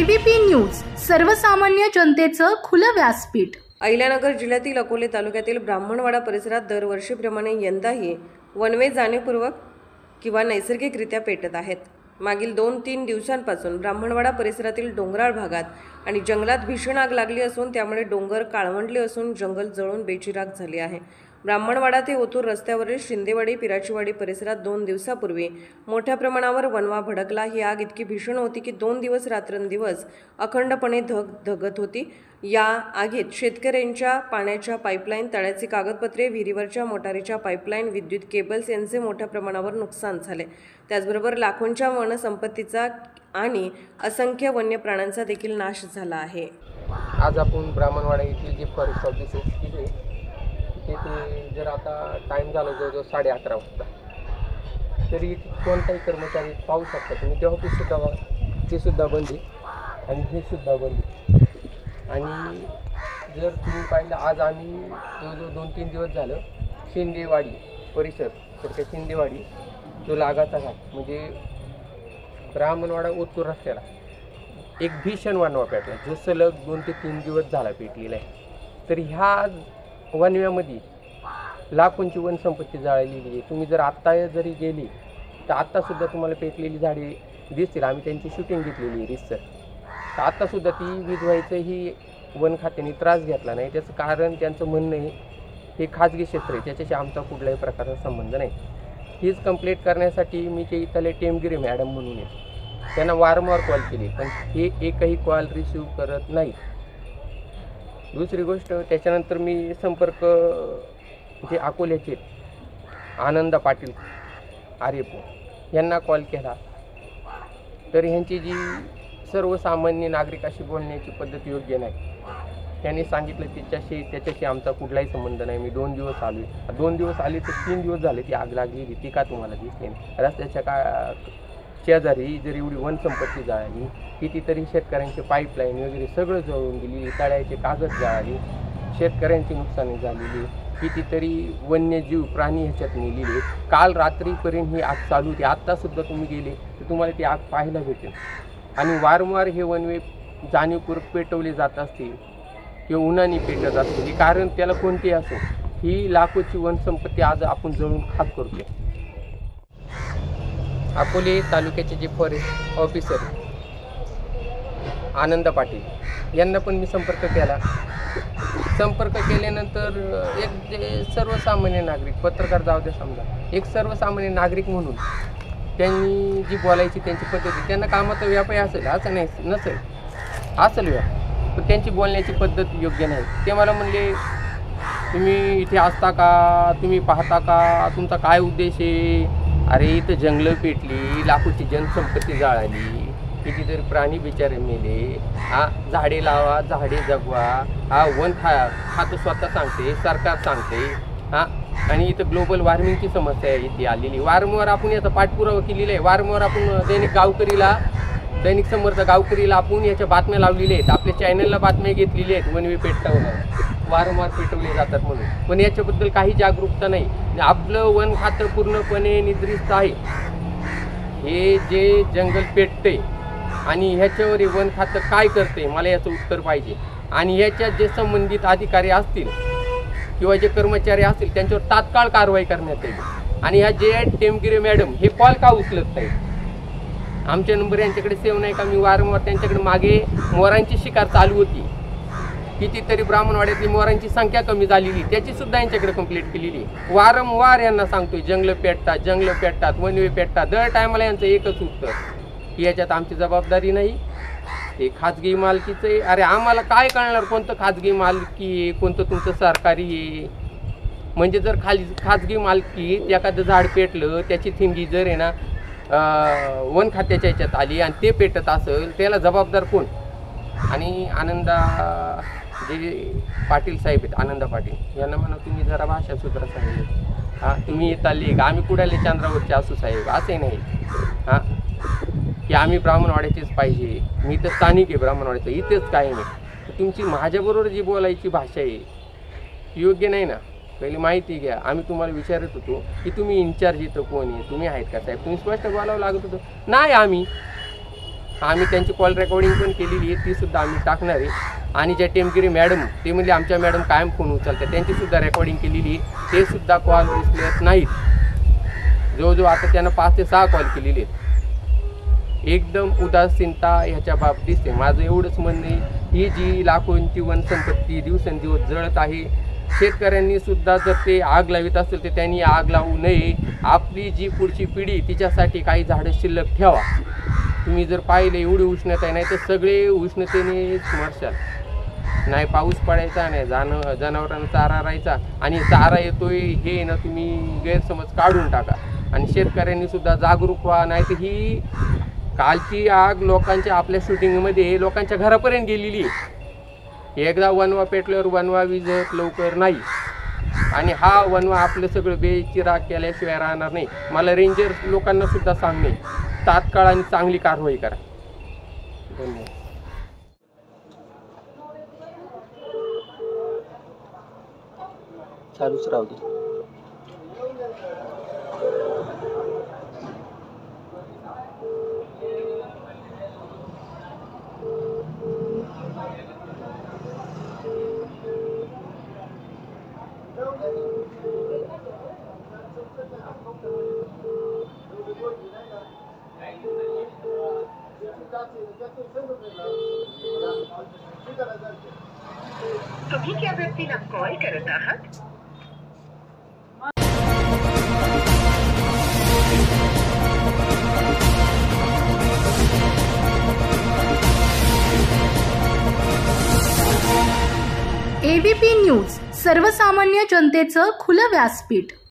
ABP news, सर्वसामान्य जनतेचं खुलं व्यासपीठ। अहिल्यानगर जिल्ह्यातील अकोले तालुक्यातील ब्राह्मणवाडा परिसरात दरवर्षीप्रमाणे यंदाही वनवे जाणीवपूर्वक किंवा नैसर्गिकरित्या पेटत आहेत। मागील 2-3 दिवसांपासून ब्राह्मणवाडा परिसरातील डोंगराळ भागात आणि जंगलात भीषण आग लागली असून त्यामुळे डोंगर काळवंडले असून जंगल जळून बेचिराख झाले आहे। ब्राह्मणवाडा ते ओतूर रस्त्यावरील शिंदेवाडी पिराचीवाडी परिसरात 2 दिवसापूर्वी मोठ्या प्रमाणावर वनवा भडकला। ही आग इतकी भीषण होती की 2 दिवस रात्रंदिवस अखंडपणे धगधगत होती। या आगीत शेतकऱ्यांच्या पाण्याच्या पाईपलाईन, तळ्याची कागदपत्रे, विहिरीवरच्या मोटारीच्या पाईपलाईन, विद्युत केबल्स यांचे मोठ्या प्रमाणावर नुकसान झाले। त्याचबरोबर लाखोंच्या वनसंपत्तीचा आणि असंख्य वन्य प्राण्यांचा देखील नाश झाला आहे। आज आपण ब्राह्मणवाडा येथील जे फॉरेस्ट ऑफिस आहे तिथे जर आता टाईम झाला जवळजवळ 11:30 वाजता, तरी कोणताही कर्मचारी पाहू शकता तुम्ही, ते ऑफिससुद्धा ते सुद्धा बंद आहे आणि हे सुद्धा बंद आहे। आणि जर तुम्ही पाहिलं, आज आम्ही जवळजवळ 2-3 दिवस झालं शिंदेवाडी परिसर, तर त्या शिंदेवाडी जो लागाचा घाट म्हणजे ब्राह्मणवाडा ओतूर रस्त्याला एक भीषण वनवा पेटला, जो सलग 2 ते 3 दिवस झाला पेटलेला आहे। तर ह्या वनव्यामध्ये लाखोंची वनसंपत्ती जाळलेली आहे। तुम्ही जर आत्ता जरी गेली तर आत्तासुद्धा तुम्हाला पेटलेली झाडे दिसतील। आम्ही त्यांची शूटिंग घेतलेली आहे रिसर, तर आत्तासुद्धा ती विझवायचं ही वन खात्याने त्रास घेतला नाही। त्याचं कारण त्यांचं म्हणणं आहे हे खाजगी क्षेत्र आहे, त्याच्याशी आमचा कुठल्याही प्रकारचा संबंध नाही। हीच कंप्लेंट करण्यासाठी मी ते इथले टेमगिरी मॅडम म्हणून आहे, त्यांना वारंवार कॉल केली, पण हे एकही कॉल रिसीव करत नाही। दुसरी गोष्ट, त्याच्यानंतर मी संपर्क जे अकोल्याचे आनंद पाटील आर्यपूर यांना कॉल केला, तर ह्यांची जी सर्वसामान्य नागरिकाशी बोलण्याची पद्धत योग्य नाही। त्यांनी सांगितलं त्याच्याशी आमचा कुठलाही संबंध नाही, मी 2 दिवस आलो आहे। 2 दिवस आले तर 3 दिवस झाले ती आग लागलेली, ती का तुम्हाला दिसली नाही? रस्त्याच्या शेजारी जर एवढी वनसंपत्ती जाळली, कितीतरी शेतकऱ्यांचे पाईपलाईन वगैरे सगळं जळून गेली, तळ्याचे कागद जाळली, शेतकऱ्यांची नुकसानी झालेली, कितीतरी वन्यजीव प्राणी ह्याच्यात मेलेले। काल रात्रीपर्यंत ही आग चालू होती, आत्तासुद्धा तुम्ही गेले तर तुम्हाला ती आग पाहायला भेटेल। आणि वारंवार हे वनवे जाणीवपूर्वक पेटवले जात असतील किंवा उन्हाने पेटत असतील, कारण त्याला कोणतेही असो, ही लाखोची वनसंपत्ती आज आपण जळून खाक करतोय। अकोले तालुक्याचे जे फॉरेस्ट ऑफिसर आनंद पाटील यांना पण मी संपर्क केला। संपर्क केल्यानंतर एक जे सर्वसामान्य नागरिक, पत्रकार जाऊ द्या समजा, एक सर्वसामान्य नागरिक म्हणून त्यांनी जी बोलायची त्यांची पद्धती, त्यांना कामाचा व्यापार असेल असं नाही नसेल, असेल व्याप, पण त्यांची बोलण्याची पद्धत योग्य नाही। ते मला म्हणले, तुम्ही इथे असता का, तुम्ही पाहता का, तुमचा काय उद्देश आहे? अरे इथं जंगलं पेटली, लाखोची जनसंपत्ती जाळली, कितीतरी प्राणी बिचारे मेले, झाडे लावा, झाडे जगवा, वन खातं स्वतः सांगते, सरकार सांगते, आणि इथं ग्लोबल वॉर्मिंगची समस्या आहे इथे आलेली। वारंवार आपण याचा पाठपुरावा केलेला आहे, वारंवार आपण दैनिक समर्थ गावकरीला आपण याच्या बातम्या लावलेल्या आहेत, आपल्या चॅनलला बातम्या घेतलेल्या आहेत, वनवे पेटवणं वारंवार पेटवले जातात म्हणून, पण याच्याबद्दल काही जागरूकता नाही। आपलं वन खातं पूर्णपणे निद्रिस्त आहे। हे जे जंगल पेटते आणि ह्याच्यावर हे वन खातं काय करते, मला याचं उत्तर पाहिजे। आणि ह्याच्यात जे संबंधित अधिकारी असतील किंवा जे कर्मचारी असतील त्यांच्यावर तात्काळ कारवाई करण्यात येईल। आणि ह्या जे टेमगिरे मॅडम हे कॉल का उचलत नाही? आमचे नंबर यांच्याकडे सेव्ह नाही का? मी वारंवार त्यांच्याकडे, मागे मोरांची शिकार चालू होती, कितीतरी ब्राह्मणवाड्यातली मोरांची संख्या कमी झालेली, त्याची सुद्धा यांच्याकडे कंप्लेंट केलेली। वारंवार यांना सांगतोय जंगलं पेटतात, वनवे पेटतात। दर टायमाला यांचं एकच उत्तर की याच्यात आमची जबाबदारी नाही, ते खाजगी मालकीचं आहे। अरे आम्हाला काय कळणार कोणतं खाजगी मालकी आहे, कोणतं तुमचं सरकारी आहे? म्हणजे जर खाजगी मालकी एखादं झाड पेटलं, त्याची थिंगी जर आहे ना वन खात्याच्या ह्याच्यात आली आणि ते पेटत असेल, त्याला जबाबदार कोण? आणि जे पाटील साहेब आहेत, आनंद पाटील यांना म्हणा, तुम्ही जरा भाषा सुधारा सांगितलं, तुम्ही येताली का आम्ही कुडाले चंद्रावरचे असू साहेब, असे नाही की आम्ही ब्राह्मणवाड्याचेच पाहिजे, मी तर स्थानिक आहे ब्राह्मणवाड्याचं, इथेच काय नाही। तुमची माझ्याबरोबर जी बोलायची भाषा आहे योग्य नाही ना। पहिले माहिती घ्या। आम्ही तुम्हाला विचारत होतो की तुम्ही इन्चार्ज इथं कोण आहे, तुम्ही आहेत का साहेब? तुम्ही स्पष्ट बोलावं लागत होतं, नाही आम्ही आम्ही त्यांची कॉल रेकॉर्डिंग पण केलेली आहे, तीसुद्धा आम्ही टाकणार आहे. आणि ज्या टेमगिरी मॅडम ते म्हणजे आमच्या मॅडम कायम फोन उचलतात, त्यांचीसुद्धा रेकॉर्डिंग केलेली आहे, ते सुद्धा कॉल उचलत नाहीत. जवळजवळ आता त्यांना 5 ते 6 कॉल केलेले आहेत. एकदम उदासीनता ह्याच्या बाबतीत आहे. माझं एवढंच म्हणणं आहे, ही जी लाखोंची वनसंपत्ती दिवसेंदिवस जळत आहे, शेतकऱ्यांनी सुद्धा जर ते आग लावित असेल तर त्यांनी आग लावू नये. आपली जी पुढची पिढी तिच्यासाठी काही झाडं शिल्लक ठेवा. तुम्ही जर पाहिले एवढी उष्णता आहे, नाही तर सगळे उष्णतेने मरशाल. नाही पाऊस पडायचा, नाही जनावरांना चारा राहायचा, आणि चारा येतोय हे ना तुम्ही गैरसमज काढून टाका. आणि शेतकऱ्यांनी सुद्धा जागरूक व्हा, नाही तर ही कालची आग लोकांच्या आपल्या शूटिंगमध्ये लोकांच्या घरापर्यंत गेलेली आहे. एकदा वनवा पेटल्यावर वनवा विझत लवकर नाही, आणि हा वनवा आपलं सगळं बेचिराग केल्याशिवाय राहणार नाही. मला रेंजर लोकांना सुद्धा सांगणे, तात्काळ आणि चांगली कारवाई करा. धन्यवाद. चालूच राहू दे. तुम्ही ज्या व्यक्तीला कॉल करत आहात ABP न्यूज, सर्वसामान्य जनतेचं खुलं व्यासपीठ.